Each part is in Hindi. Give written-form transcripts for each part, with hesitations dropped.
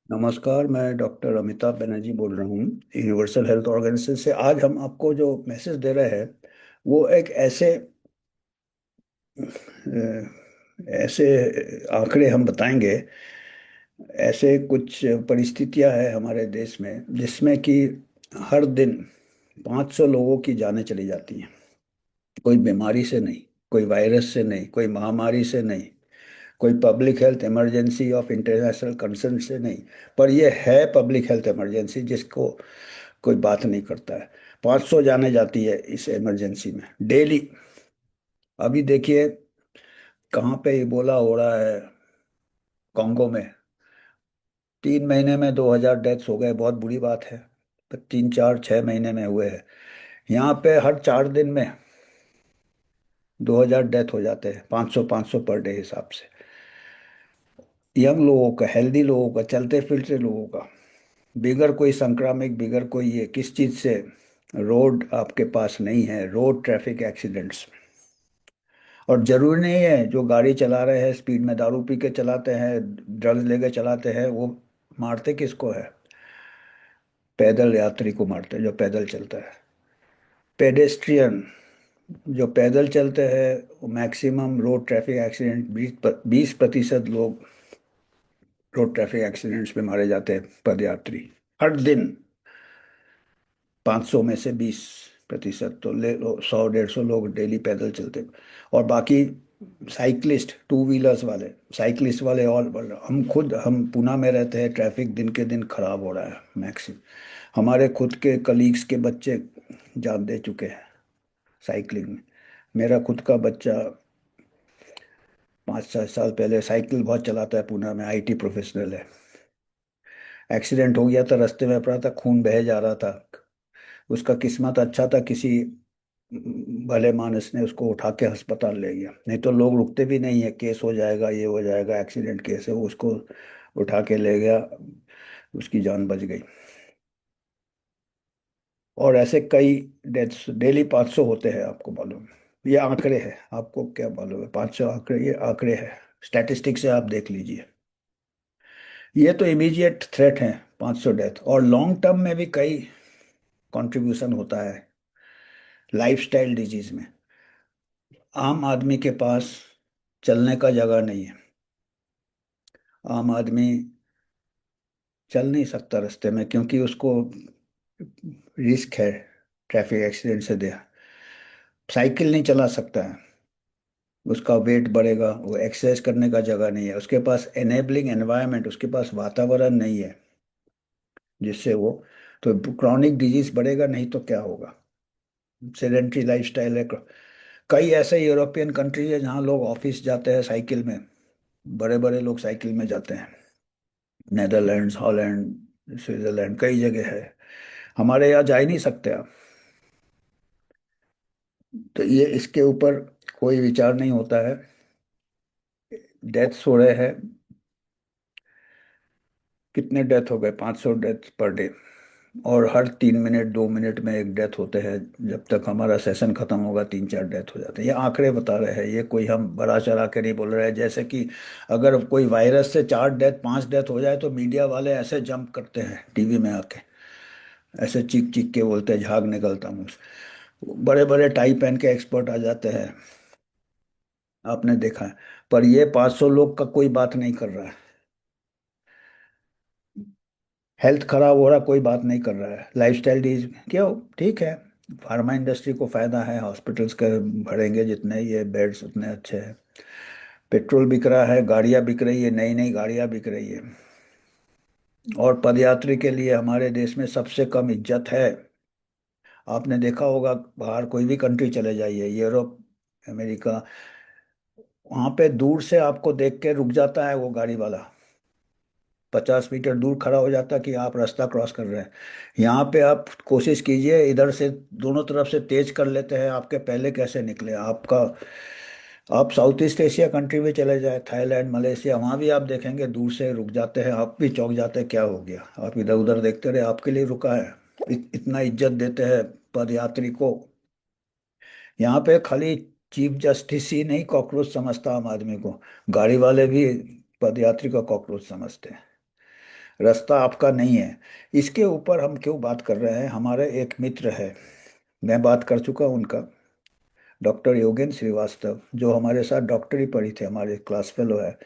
नमस्कार। मैं डॉक्टर अमिताभ बनर्जी बोल रहा हूँ यूनिवर्सल हेल्थ ऑर्गेनाइजेशन से। आज हम आपको जो मैसेज दे रहे हैं वो एक ऐसे आंकड़े हम बताएंगे। ऐसे कुछ परिस्थितियां हैं हमारे देश में जिसमें कि हर दिन 500 लोगों की जानें चली जाती हैं। कोई बीमारी से नहीं, कोई वायरस से नहीं, कोई महामारी से नहीं, कोई public health emergency of international concern से नहीं, पर यह है पब्लिक हेल्थ इमरजेंसी जिसको कोई बात नहीं करता है। 500 जाने जाती है इस इमरजेंसी में डेली। अभी देखिए कहाँ पे इबोला हो रहा है, कॉन्गो में। 3 महीने में 2000 डेथ्स हो गए, बहुत बुरी बात है। पर 3 4 6 महीने में हुए हैं। यहाँ पे हर 4 दिन में 2000 डेथ हो जाते हैं, 500 500 पर डे हिसाब से। यंग लोगों का, हेल्दी लोगों का, चलते फिरते लोगों का, बिगर कोई संक्रामक, बिगर कोई ये किस चीज से। रोड आपके पास नहीं है, रोड ट्रैफिक एक्सीडेंट्स। और जरूरी नहीं है जो गाड़ी चला रहे हैं स्पीड में, दारू पी के चलाते हैं, ड्रग्स लेके चलाते हैं, वो मारते किसको है? पैदल यात्री को मारते हैं जो पैदल चलता है। पेडेस्ट्रियन जो पैदल चलते हैं, मैक्सिमम रोड ट्रैफिक एक्सीडेंट 20% लोग रोड ट्रैफिक एक्सीडेंट्स में मारे जाते हैं, पदयात्री। हर दिन 500 में से 20%, तो ले लो 100 150 लोग डेली पैदल चलते। और बाकी साइकिलिस्ट, टू व्हीलर्स वाले, साइकिलिस्ट वाले। और हम पूना में रहते हैं, ट्रैफिक दिन के दिन खराब हो रहा है मैक्सिमम। हमारे खुद के कलीग्स के बच्चे जान दे चुके हैं साइकिलिंग में। मेरा खुद का बच्चा 5 6 साल पहले साइकिल बहुत चलाता है, पूना में आईटी प्रोफेशनल है। एक्सीडेंट हो गया था, रास्ते में पड़ा था, खून बह जा रहा था। उसका किस्मत अच्छा था, किसी भले मानस ने उसको उठा के अस्पताल ले गया। नहीं तो लोग रुकते भी नहीं है, केस हो जाएगा, ये हो जाएगा, एक्सीडेंट केस है, वो उसको उठा के ले गया। उसकी जान बच गई। और ऐसे कई डेथ्स डेली 500 होते हैं, आपको मालूम है? ये आंकड़े हैं, आपको क्या मालूम है? 500 आंकड़े, ये आंकड़े हैं। स्टैटिस्टिक्स से आप देख लीजिए। ये तो इमीडिएट थ्रेट है, 500 डेथ। और लॉन्ग टर्म में भी कई कंट्रीब्यूशन होता है लाइफस्टाइल डिजीज में। आम आदमी के पास चलने का जगह नहीं है। आम आदमी चल नहीं सकता रास्ते में, क्योंकि उसको रिस्क है ट्रैफिक एक्सीडेंट से दे। साइकिल नहीं चला सकता है, उसका वेट बढ़ेगा, वो एक्सरसाइज करने का जगह नहीं है, उसके पास एनेबलिंग एनवायरनमेंट, उसके पास वातावरण नहीं है जिससे वो। तो क्रॉनिक डिजीज बढ़ेगा, नहीं तो क्या होगा? सेडेंट्री लाइफस्टाइल है। कई ऐसे यूरोपियन कंट्री है जहाँ लोग ऑफिस जाते हैं साइकिल में। बड़े बड़े लोग साइकिल में जाते हैं। नेदरलैंड्स, हॉलैंड, स्विट्जरलैंड, कई जगह है। हमारे यहाँ जा ही नहीं सकते आप। तो ये इसके ऊपर कोई विचार नहीं होता है। डेथ्स हो रहे हैं, कितने डेथ हो गए? 500 डेथ पर डे। और हर 3 मिनट 2 मिनट में एक डेथ होते हैं। जब तक हमारा सेशन खत्म होगा 3 4 डेथ हो जाते हैं। ये आंकड़े बता रहे हैं, ये कोई हम बड़ा चढ़ा के नहीं बोल रहे हैं। जैसे कि अगर कोई वायरस से 4 डेथ 5 डेथ हो जाए तो मीडिया वाले ऐसे जंप करते हैं टीवी में आके, ऐसे चीख चीख के बोलते हैं, झाग निकलता मुंह से। बड़े बड़े टाई पहन के एक्सपर्ट आ जाते हैं, आपने देखा है। पर ये 500 लोग का कोई बात नहीं कर रहा है। हेल्थ खराब हो रहा, कोई बात नहीं कर रहा है। लाइफस्टाइल डिजीज क्यों? ठीक है, फार्मा इंडस्ट्री को फायदा है, हॉस्पिटल्स के बढ़ेंगे जितने, ये बेड्स उतने अच्छे हैं। पेट्रोल बिक रहा है, गाड़ियां बिक रही है, नई नई गाड़ियां बिक रही है। और पदयात्री के लिए हमारे देश में सबसे कम इज्जत है। आपने देखा होगा, बाहर कोई भी कंट्री चले जाइए, यूरोप, अमेरिका, वहां पे दूर से आपको देख के रुक जाता है वो गाड़ी वाला। 50 मीटर दूर खड़ा हो जाता कि आप रास्ता क्रॉस कर रहे हैं। यहाँ पे आप कोशिश कीजिए, इधर से दोनों तरफ से तेज कर लेते हैं, आपके पहले कैसे निकले आपका। आप साउथ ईस्ट एशिया कंट्री में चले जाए, थाईलैंड, मलेशिया, वहाँ भी आप देखेंगे दूर से रुक जाते हैं, आप भी चौंक जाते हैं, क्या हो गया? आप इधर उधर देखते रहे, आपके लिए रुका है। इतना इज्जत देते हैं पद यात्री को। यहाँ पे खाली चीफ जस्टिस ही नहीं कॉकरोच समझता आम आदमी को, गाड़ी वाले भी पद यात्री को कॉकरोच समझते हैं। रास्ता आपका नहीं है। इसके ऊपर हम क्यों बात कर रहे हैं, हमारे एक मित्र है, मैं बात कर चुका हूं उनका, डॉक्टर योगेंद्र श्रीवास्तव, जो हमारे साथ डॉक्टरी पढ़ी थे, हमारे क्लास फेलो है।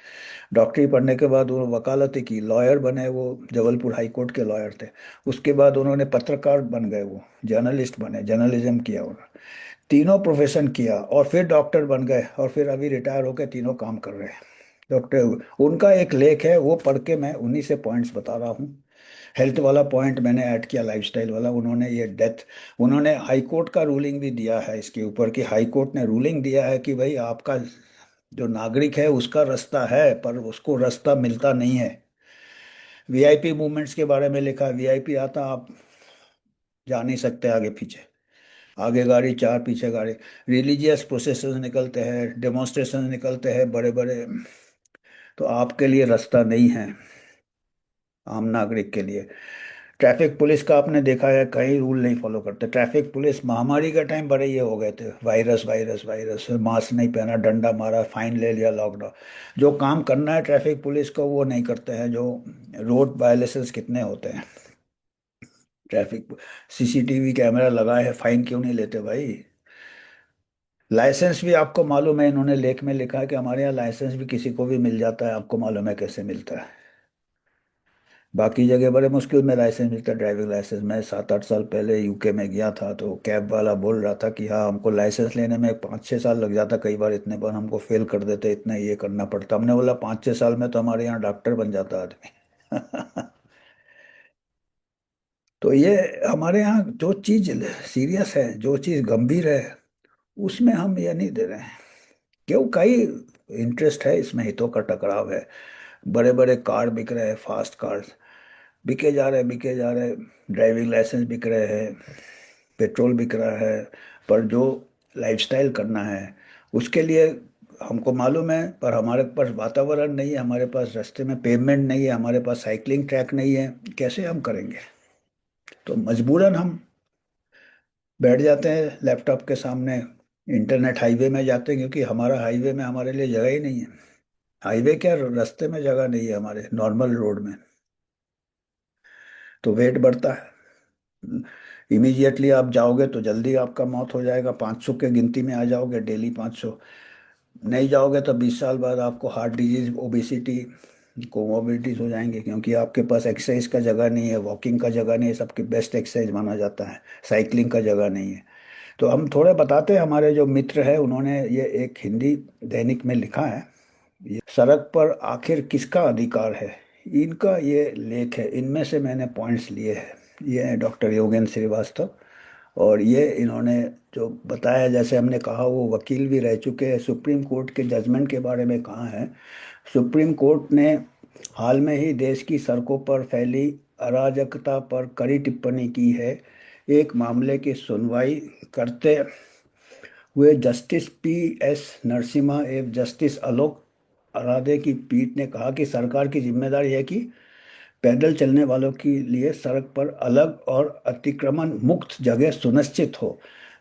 डॉक्टरी पढ़ने के बाद वो वकालती की, लॉयर बने वो, जबलपुर हाई कोर्ट के लॉयर थे। उसके बाद उन्होंने पत्रकार बन गए, वो जर्नलिस्ट बने, जर्नलिज्म किया उन्होंने, तीनों प्रोफेशन किया और फिर डॉक्टर बन गए, और फिर अभी रिटायर होकर तीनों काम कर रहे हैं। डॉक्टर, उनका एक लेख है, वो पढ़ के मैं उन्हीं से पॉइंट्स बता रहा हूँ। हेल्थ वाला पॉइंट मैंने ऐड किया, लाइफस्टाइल वाला उन्होंने, ये डेथ, उन्होंने हाई कोर्ट का रूलिंग भी दिया है इसके ऊपर, कि हाई कोर्ट ने रूलिंग दिया है कि भाई आपका जो नागरिक है उसका रास्ता है, पर उसको रास्ता मिलता नहीं है। वीआईपी मूवमेंट्स के बारे में लिखा, वीआईपी आता, आप जा नहीं सकते आगे पीछे, आगे गाड़ी चार पीछे गाड़ी। रिलीजियस प्रोसेशन निकलते हैं, डेमोन्स्ट्रेशन निकलते हैं बड़े बड़े, तो आपके लिए रास्ता नहीं है आम नागरिक के लिए। ट्रैफिक पुलिस का आपने देखा है, कई रूल नहीं फॉलो करते। ट्रैफिक पुलिस महामारी का टाइम बड़े ये हो गए थे, वायरस वायरस वायरस, मास्क नहीं पहना, डंडा मारा, फाइन ले लिया, लॉकडाउन। जो काम करना है ट्रैफिक पुलिस को वो नहीं करते हैं, जो रोड वायलेशंस कितने होते हैं। ट्रैफिक सीसीटीवी कैमरा लगाए है, फाइन क्यों नहीं लेते भाई। लाइसेंस भी आपको मालूम है, इन्होंने लेख में लिखा है कि हमारे यहाँ लाइसेंस भी किसी को भी मिल जाता है, आपको मालूम है कैसे मिलता है। बाकी जगह बड़े मुश्किल में लाइसेंस मिलता है, ड्राइविंग लाइसेंस। मैं 7-8 साल पहले यूके में गया था, तो कैब वाला बोल रहा था कि हाँ हमको लाइसेंस लेने में 5-6 साल लग जाता, कई बार इतने बार हमको फेल कर देते, इतना ये करना पड़ता। हमने बोला 5-6 साल में तो हमारे यहाँ डॉक्टर बन जाता आदमी। तो ये हमारे यहाँ जो चीज़ सीरियस है, जो चीज़ गंभीर है, उसमें हम ये नहीं दे रहे हैं। क्यों, कई इंटरेस्ट है इसमें, हितों का टकराव है। बड़े बड़े कार बिक रहे हैं, फास्ट कार्स बिके जा रहे हैं, बिके जा रहे हैं, ड्राइविंग लाइसेंस बिक रहे हैं, पेट्रोल बिक रहा है। पर जो लाइफस्टाइल करना है उसके लिए हमको मालूम है, पर हमारे पास वातावरण नहीं है, हमारे पास रास्ते में पेवमेंट नहीं है, हमारे पास साइकिलिंग ट्रैक नहीं है, कैसे हम करेंगे। तो मजबूरन हम बैठ जाते हैं लैपटॉप के सामने, इंटरनेट हाईवे में जाते हैं, क्योंकि हमारा हाईवे में हमारे लिए जगह ही नहीं है। हाईवे क्या, रास्ते में जगह नहीं है हमारे नॉर्मल रोड में, तो वेट बढ़ता है। इमीडिएटली आप जाओगे तो जल्दी आपका मौत हो जाएगा, 500 के गिनती में आ जाओगे, डेली 500। नहीं जाओगे तो 20 साल बाद आपको हार्ट डिजीज, ओबेसिटी, कोमोबिलिटीज हो जाएंगे, क्योंकि आपके पास एक्सरसाइज का जगह नहीं है, वॉकिंग का जगह नहीं है, सबके बेस्ट एक्सरसाइज माना जाता है, साइकिलिंग का जगह नहीं है। तो हम थोड़े बताते हैं, हमारे जो मित्र है उन्होंने ये एक हिंदी दैनिक में लिखा है, ये सड़क पर आखिर किसका अधिकार है, इनका ये लेख है, इनमें से मैंने पॉइंट्स लिए हैं। ये है डॉक्टर योगेंद्र श्रीवास्तव, और ये इन्होंने जो बताया, जैसे हमने कहा वो वकील भी रह चुके हैं, सुप्रीम कोर्ट के जजमेंट के बारे में कहा है। सुप्रीम कोर्ट ने हाल में ही देश की सड़कों पर फैली अराजकता पर कड़ी टिप्पणी की है। एक मामले की सुनवाई करते हुए जस्टिस पी. एस. नरसिम्हा एवं जस्टिस आलोक अराधे की पीठ ने कहा कि सरकार की जिम्मेदारी है कि पैदल चलने वालों के लिए सड़क पर अलग और अतिक्रमण मुक्त जगह सुनिश्चित हो।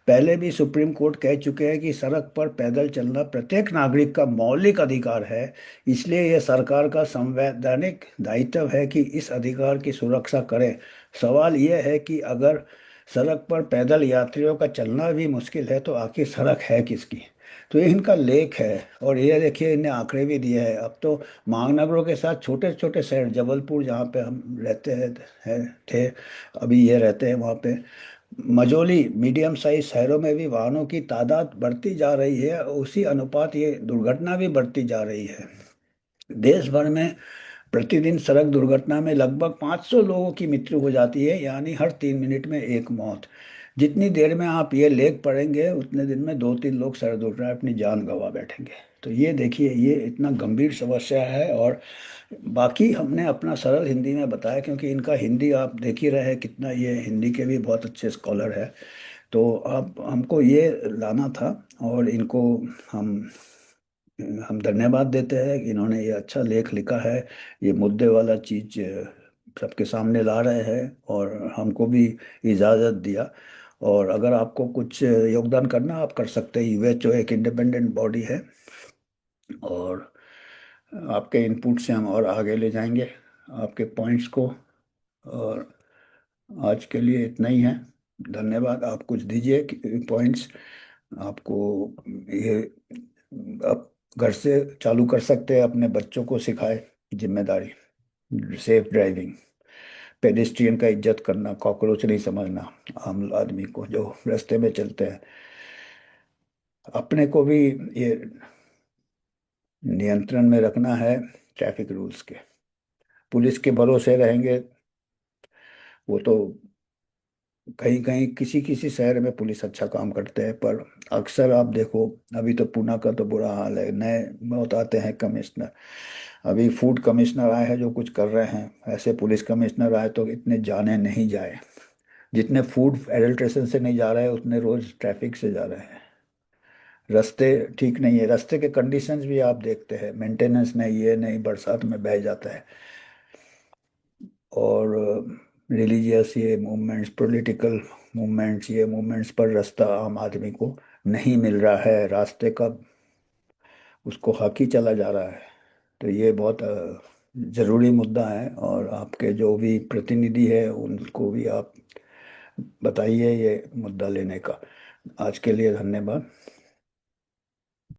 पहले भी सुप्रीम कोर्ट कह चुके हैं कि सड़क पर पैदल चलना प्रत्येक नागरिक का मौलिक अधिकार है, इसलिए यह सरकार का संवैधानिक दायित्व है कि इस अधिकार की सुरक्षा करे। सवाल यह है कि अगर सड़क पर पैदल यात्रियों का चलना भी मुश्किल है तो आखिर सड़क है किसकी। तो ये इनका लेख है, और ये देखिए इन्हें आंकड़े भी दिए हैं। अब तो महानगरों के साथ छोटे छोटे शहर, जबलपुर जहाँ पे हम रहते हैं थे, अभी ये रहते हैं वहाँ पे, मझोली, मीडियम साइज शहरों में भी वाहनों की तादाद बढ़ती जा रही है, उसी अनुपात ये दुर्घटना भी बढ़ती जा रही है। देश भर में प्रतिदिन सड़क दुर्घटना में लगभग 500 लोगों की मृत्यु हो जाती है, यानी हर 3 मिनट में एक मौत। जितनी देर में आप ये लेख पढ़ेंगे उतने दिन में 2-3 लोग सड़क दुर्घटना में अपनी जान गंवा बैठेंगे। तो ये देखिए, ये इतना गंभीर समस्या है। और बाकी हमने अपना सरल हिंदी में बताया, क्योंकि इनका हिंदी आप देख ही रहे हैं कितना, ये हिंदी के भी बहुत अच्छे स्कॉलर है। तो आप हमको ये लाना था, और इनको हम हम धन्यवाद देते हैं कि इन्होंने ये अच्छा लेख लिखा है, ये मुद्दे वाला चीज सबके सामने ला रहे हैं, और हमको भी इजाज़त दिया। और अगर आपको कुछ योगदान करना आप कर सकते हैं, यूएचओ एक इंडिपेंडेंट बॉडी है, और आपके इनपुट से हम और आगे ले जाएंगे। आपके पॉइंट्स को। और आज के लिए इतना ही है। धन्यवाद। आप कुछ दीजिए पॉइंट्स। आपको ये आप घर से चालू कर सकते हैं, अपने बच्चों को सिखाए जिम्मेदारी, सेफ ड्राइविंग, पेडेस्ट्रियन का इज्जत करना, कॉकरोच नहीं समझना आम आदमी को जो रास्ते में चलते हैं। अपने को भी ये नियंत्रण में रखना है ट्रैफिक रूल्स के। पुलिस के भरोसे रहेंगे, वो तो कहीं कहीं किसी किसी शहर में पुलिस अच्छा काम करते हैं, पर अक्सर आप देखो, अभी तो पुणे का तो बुरा हाल है, नए बहुत आते हैं कमिश्नर। अभी फूड कमिश्नर आए हैं जो कुछ कर रहे हैं, ऐसे पुलिस कमिश्नर आए तो इतने जाने नहीं जाए। जितने फूड एडल्ट्रेशन से नहीं जा रहे हैं उतने रोज ट्रैफिक से जा रहे हैं। रास्ते ठीक नहीं है, रास्ते के कंडीशंस भी आप देखते हैं, मेंटेनेंस नहीं, ये नहीं, बरसात में बह जाता है। और रिलीजियस ये मूवमेंट्स, पॉलिटिकल मूवमेंट्स, ये मूवमेंट्स पर रास्ता आम आदमी को नहीं मिल रहा है, रास्ते का उसको हक ही चला जा रहा है। तो ये बहुत जरूरी मुद्दा है, और आपके जो भी प्रतिनिधि है उनको भी आप बताइए ये मुद्दा लेने का। आज के लिए धन्यवाद।